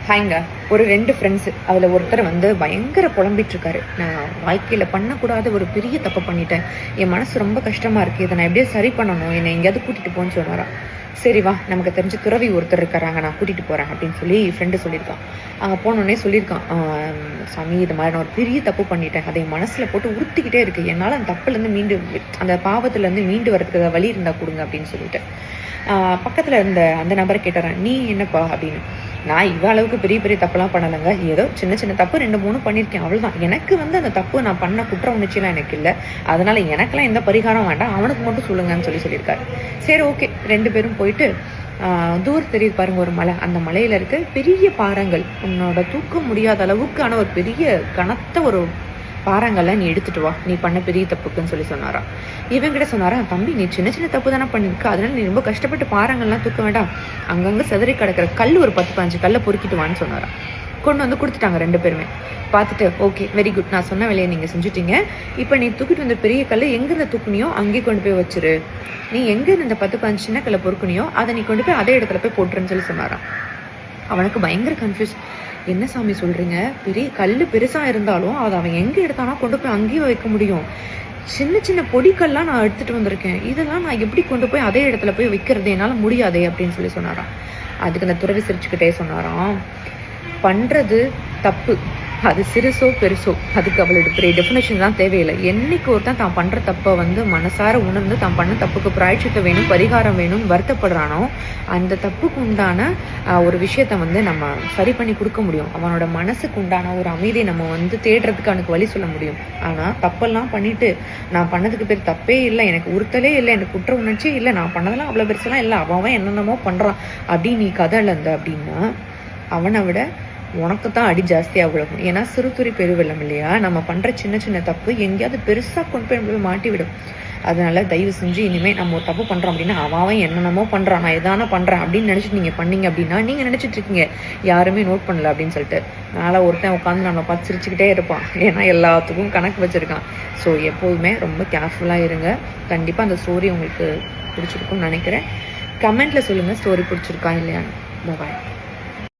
ஹாய்ங்க. ஒரு 2 ஃப்ரெண்ட்ஸு. அதில் ஒருத்தர் வந்து பயங்கர புலம்பிட்டு இருக்காரு. நான் வாழ்க்கையில் பண்ணக்கூடாத ஒரு பெரிய தப்பு பண்ணிட்டேன். என் மனசு ரொம்ப கஷ்டமாக இருக்குது. இதை நான் எப்படியோ சரி பண்ணணும். என்னை எங்கேயாவது கூட்டிகிட்டு போன்னு சொன்னாராம். சரி வா, நமக்கு தெரிஞ்ச துறவி ஒருத்தர் இருக்காராங்க, நான் கூட்டிகிட்டு போகிறேன் அப்படின்னு சொல்லி ஃப்ரெண்டு சொல்லியிருக்கான். அங்கே போனோடனே சொல்லியிருக்கான், சாமி இது மாதிரி நான் ஒரு பெரிய தப்பு பண்ணிட்டேன். அதை மனசில் போட்டு உறுத்திக்கிட்டே இருக்குது. என்னால் அந்த தப்புலேருந்து அந்த பாவத்துலேருந்து மீண்டு வரதுக்கு வழி இருந்தால் கொடுங்க அப்படின்னு சொல்லிட்டு பக்கத்தில் இருந்த அந்த நபரை கேட்டுறேன், நீ என்னப்பா அப்படின்னு. நான் இவ்வளோ அளவுக்கு பெரிய பெரிய தப்புலாம் பண்ணலைங்க. ஏதோ சின்ன சின்ன தப்பு 2-3 பண்ணியிருக்கேன், அவ்வளோதான். எனக்கு வந்து அந்த தப்பு நான் பண்ண குற்ற உணர்ச்சியெலாம் எனக்கு இல்லை. அதனால் எனக்கெல்லாம் எந்த பரிகாரம் வேண்டாம், அவனுக்கு மட்டும் சொல்லுங்கன்னு சொல்லியிருக்காரு. சரி ஓகே, 2 பேரும் போயிட்டு தூரம் தெரியுது பாருங்க ஒரு மலை. அந்த மலையில் இருக்க பெரிய பாறைங்கள், உன்னோட தூக்க முடியாத அளவுக்கான ஒரு பெரிய கனத்த ஒரு பாறாங்கள்லாம் நீ எடுத்துட்டு வா, நீ பண்ண பெரிய தப்புக்குன்னு சொன்னாராம். இவங்கிட்ட சொன்னாரா, தம்பி நீ சின்ன சின்ன தப்பு தானே பண்ணிருக்க, அதனால நீ ரொம்ப கஷ்டப்பட்டு பாறாங்கள்லாம் தூக்க வேண்டாம், அங்கங்க செதறி கிடக்கிற கல் ஒரு 10-15 கல்லை பொறுக்கிட்டு வான்னு சொன்னாராம். கொண்டு வந்து கொடுத்துட்டாங்க 2 பேருமே. பார்த்துட்டு ஓகே வெரி குட், நான் சொன்ன வேலையை நீங்கள் செஞ்சுட்டீங்க. இப்போ நீ தூக்கிட்டு வந்த பெரிய கல் எங்கேருந்து தூக்குனியோ அங்கே கொண்டு போய் வச்சிரு. நீ எங்கேருந்து இந்த 10-15 சின்ன கல்லை பொறுக்குனியோ அதை நீ கொண்டு போய் அதே இடத்துல போய் போட்டுருன்னு சொன்னாராம். அவனுக்கு பயங்கர கன்ஃபியூஸ். என்ன சாமி சொல்கிறீங்க, பெரிய கல் பெருசாக இருந்தாலும் அதை அவன் எங்கே எடுத்தானா கொண்டு போய் அங்கேயும் வைக்க முடியும். சின்ன சின்ன பொடிக்கல்லாம் நான் எடுத்துகிட்டு வந்திருக்கேன், இதெல்லாம் நான் எப்படி கொண்டு போய் அதே இடத்துல போய் வைக்கிறது, என்னால் முடியாதே அப்படின்னு சொன்னாராம். அதுக்கு அந்த துறவி சிரிச்சுக்கிட்டே சொன்னாராம், பண்ணுறது தப்பு, அது சிறுசோ பெருசோ அதுக்கு அவளோட பெரிய டெஃபினேஷன் தான் தேவையில்லை. என்னைக்கு ஒருத்தன் தான் பண்ணுற தப்பை வந்து மனசார உணர்ந்து தான் பண்ண தப்புக்கு பிராய்ச்சித்த வேணும், பரிகாரம் வேணும், வருத்தப்படுறானோ அந்த தப்புக்கு உண்டான ஒரு விஷயத்த வந்து நம்ம சரி பண்ணி கொடுக்க முடியும். அவனோட மனசுக்கு உண்டான ஒரு அமைதியை நம்ம வந்து தேடுறதுக்கு அவனுக்கு வழி சொல்ல முடியும். ஆனால் தப்பெல்லாம் பண்ணிட்டு நான் பண்ணதுக்கு பேர் தப்பே இல்லை, எனக்கு உறுத்தலே இல்லை, எனக்கு குற்ற உணர்ச்சியே இல்லை, நான் பண்ணதெல்லாம் அவ்வளோ பெருசெல்லாம் இல்லை, அவன் என்னென்னமோ பண்ணுறான் அப்படின்னு நீ கதை இல்லைந்த அப்படின்னா அவனை விட உனக்கு தான் அடி ஜாஸ்தியாக விழுகும். ஏன்னா சிறுதுறை பெருவெள்ளம் இல்லையா, நம்ம பண்ணுற சின்ன சின்ன தப்பு எங்கேயாவது பெருசாக கொண்டு போய் மாட்டி விடும். அதனால தயவு செஞ்சு இனிமேல் நம்ம ஒரு தப்பு பண்ணுறோம் அப்படின்னா அவன் என்னென்னமோ பண்ணுறான், நான் எதானே பண்ணுறேன் அப்படின்னு நினச்சிட்டு நீங்கள் பண்ணீங்க அப்படின்னா நீங்கள் நினச்சிட்டு இருக்கீங்க யாருமே நோட் பண்ணல அப்படின்னு சொல்லிட்டு. அதனால் ஒருத்தன் உட்காந்து நம்ம பார்த்து சிரிச்சுக்கிட்டே இருப்பான், ஏன்னா எல்லாத்துக்கும் கணக்கு வச்சுருக்கான். ஸோ எப்போதுமே ரொம்ப கேர்ஃபுல்லாக இருங்க. கண்டிப்பாக அந்த ஸ்டோரி உங்களுக்கு பிடிச்சிருக்குன்னு நினைக்கிறேன். கமெண்ட்டில் சொல்லுங்கள் ஸ்டோரி பிடிச்சிருக்கா இல்லையான்னு. பாய்.